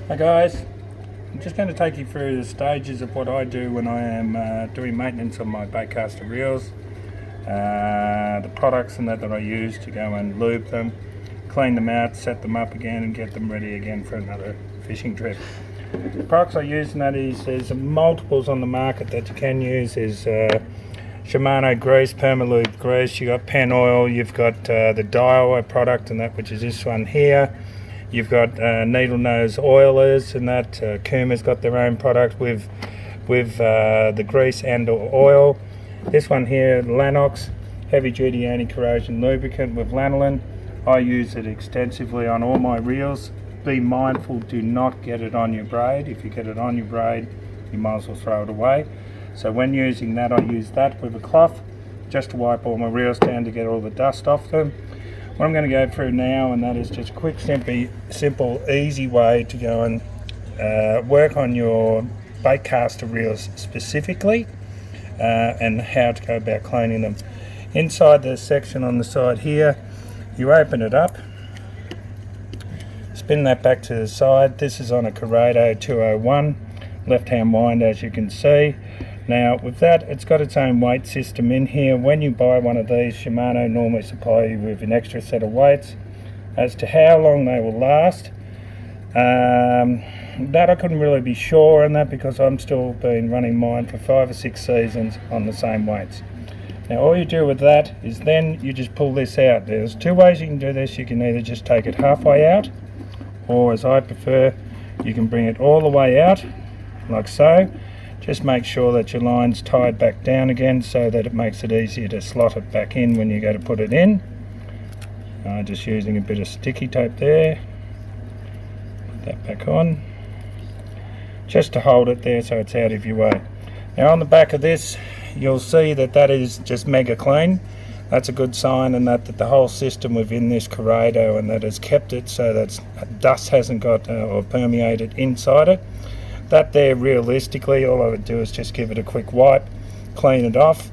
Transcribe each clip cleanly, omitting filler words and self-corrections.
Hi guys, I'm just going to take you through the stages of what I do when I am doing maintenance on my Baitcaster reels, the products and that I use to go and lube them, clean them out, set them up again and get them ready again for another fishing trip. The products I use in that is there's multiples on the market that you can use. There's Shimano grease, Permalube grease, you've got Pen oil, you've got the Daiwa product and that, which is this one here. You've got needle nose oilers and that. Kuma's got their own product with the grease and oil. This one here, Lanox, heavy duty anti-corrosion lubricant with lanolin. I use it extensively on all my reels. Be mindful, do not get it on your braid. If you get it on your braid, you might as well throw it away. So when using that, I use that with a cloth just to wipe all my reels down to get all the dust off them. What I'm going to go through now, and that is just a quick, simple, easy way to go and work on your Baitcaster reels specifically, and how to go about cleaning them. Inside the section on the side here, you open it up, spin that back to the side. This is on a Corrado 201, left-hand wind, as you can see. Now with that, it's got its own weight system in here. When you buy one of these, Shimano normally supply you with an extra set of weights. As to how long they will last, that I couldn't really be sure on that, because I'm still been running mine for 5 or 6 seasons on the same weights. Now all you do with that is then you just pull this out. There's 2 ways you can do this. You can either just take it halfway out, or as I prefer, you can bring it all the way out like so. Just make sure that your line's tied back down again so that it makes it easier to slot it back in when you go to put it in. Just using a bit of sticky tape there. Put that back on. Just to hold it there so it's out of your way. Now on the back of this, you'll see that that is just mega clean. That's a good sign, and that the whole system within this Corrado and that has kept it so that dust hasn't got or permeated inside it. That there, realistically, all I would do is just give it a quick wipe, clean it off.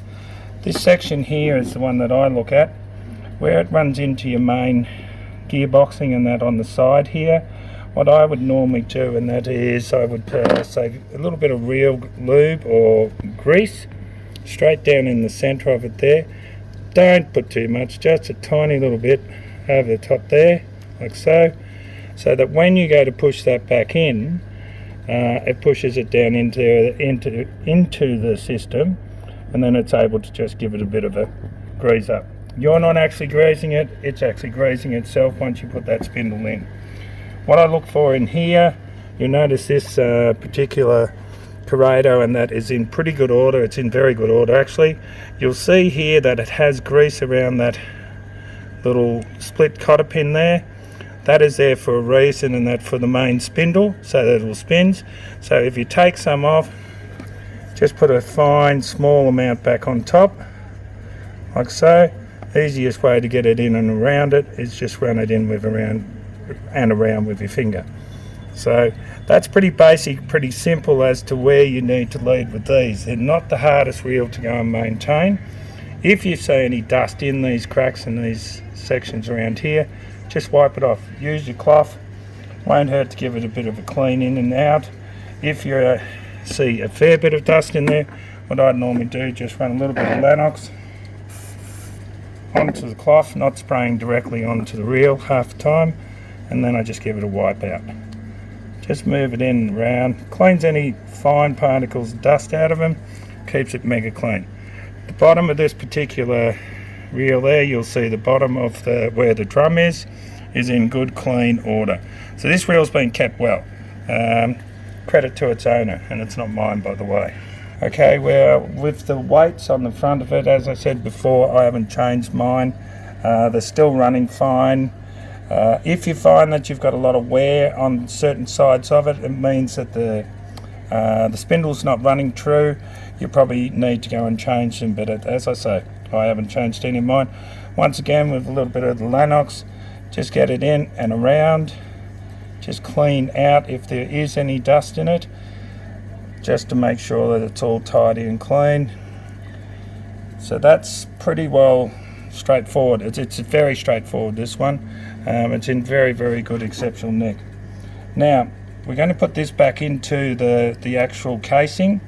This section here is the one that I look at, where it runs into your main gearboxing and that on the side here. What I would normally do, and that is I would say a little bit of reel lube or grease straight down in the center of it there. Don't put too much, just a tiny little bit over the top there, like so that when you go to push that back in, it pushes it down into the system, and then it's able to just give it a bit of a grease up. You're not actually greasing it, it's actually greasing itself once you put that spindle in. What I look for in here, you'll notice this particular Corrado, and that is in pretty good order. It's in very good order actually. You'll see here that it has grease around that little split cotter pin there. That is there for a reason, and that for the main spindle so that it will spins. So if you take some off, just put a fine small amount back on top like so. Easiest way to get it in and around it is just run it in with around with your finger. So that's pretty basic, pretty simple as to where you need to lead with these. They're not the hardest reel to go and maintain. If you see any dust in these cracks and these sections around here, just wipe it off. Use your cloth, won't hurt to give it a bit of a clean in and out. If you see a fair bit of dust in there, what I'd normally do, just run a little bit of Lanox onto the cloth, not spraying directly onto the reel half the time, and then I just give it a wipe out. Just move it in and around, cleans any fine particles of dust out of them, keeps it mega clean. The bottom of this particular reel there, you'll see the bottom of where the drum is in good clean order. So this reel's been kept well. Credit to its owner, and it's not mine, by the way. Okay, well, with the weights on the front of it, as I said before, I haven't changed mine. They're still running fine. If you find that you've got a lot of wear on certain sides of it, it means that the spindle's not running true. You probably need to go and change them, but as I say, I haven't changed any of mine. Once again, with a little bit of the Lanox, just get it in and around, just clean out if there is any dust in it, just to make sure that it's all tidy and clean. So that's pretty well straightforward. It's very straightforward, this one. It's in very, very good exceptional nick. Now, we're going to put this back into the actual casing.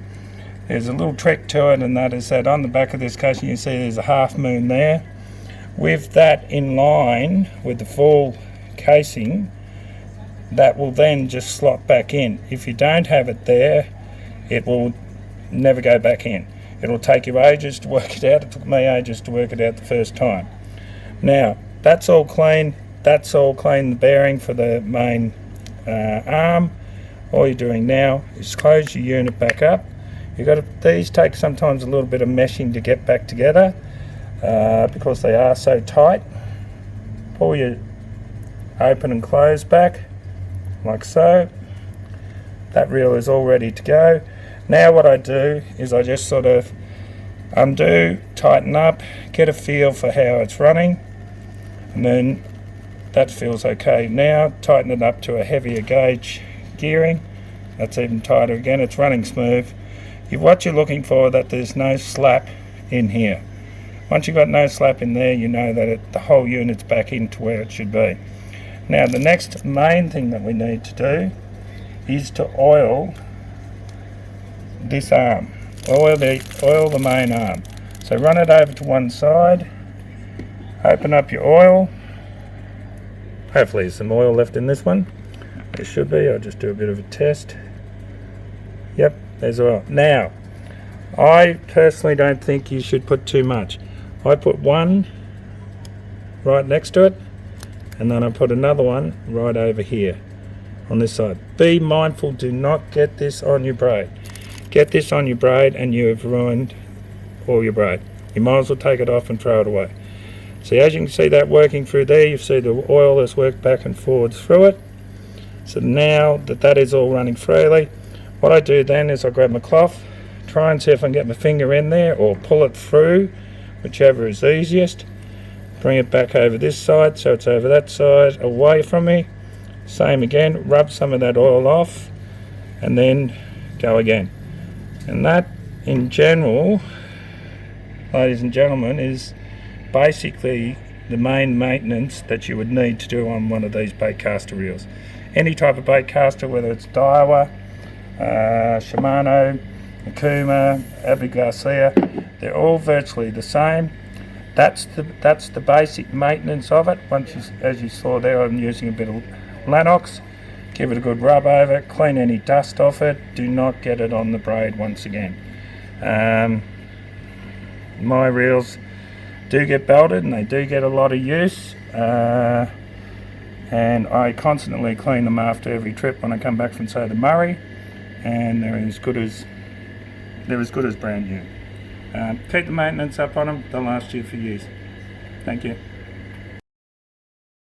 There's a little trick to it, and that is that on the back of this casing you see there's a half moon there. With that in line with the full casing, that will then just slot back in. If you don't have it there, it will never go back in. It'll take you ages to work it out. It took me ages to work it out the first time. Now, that's all clean. That's all clean, the bearing for the main arm. All you're doing now is close your unit back up. These take sometimes a little bit of meshing to get back together because they are so tight. Pull your open and close back like so. That reel is all ready to go. Now what I do is I just sort of undo, tighten up, get a feel for how it's running, and then that feels okay. Now tighten it up to a heavier gauge gearing. That's even tighter again. It's running smooth. What you're looking for, that there's no slap in here. Once you've got no slap in there, you know that the whole unit's back into where it should be. Now the next main thing that we need to do is to oil this arm. Oil the main arm. So run it over to one side, open up your oil. Hopefully there's some oil left in this one. There should be. I'll just do a bit of a test. Yep, there's oil. Now, I personally don't think you should put too much. I put one right next to it, and then I put another one right over here on this side. Be mindful, do not get this on your braid. Get this on your braid and you have ruined all your braid. You might as well take it off and throw it away. So as you can see that working through there, you see the oil has worked back and forwards through it. So now that is all running freely, what I do then is I grab my cloth, try and see if I can get my finger in there or pull it through, whichever is easiest. Bring it back over this side so it's over that side away from me. Same again, rub some of that oil off and then go again. And that in general, ladies and gentlemen, is basically the main maintenance that you would need to do on one of these baitcaster reels. Any type of baitcaster, whether it's Daiwa, Shimano, Akuma, Abu Garcia, they're all virtually the same. That's the basic maintenance of it. As you saw there, I'm using a bit of Lanox. Give it a good rub over, clean any dust off it. Do not get it on the braid once again. My reels do get belted and they do get a lot of use. And I constantly clean them after every trip when I come back from, say, the Murray, and they're as good as brand new. Keep the maintenance up on them, they'll last you for years. Thank you.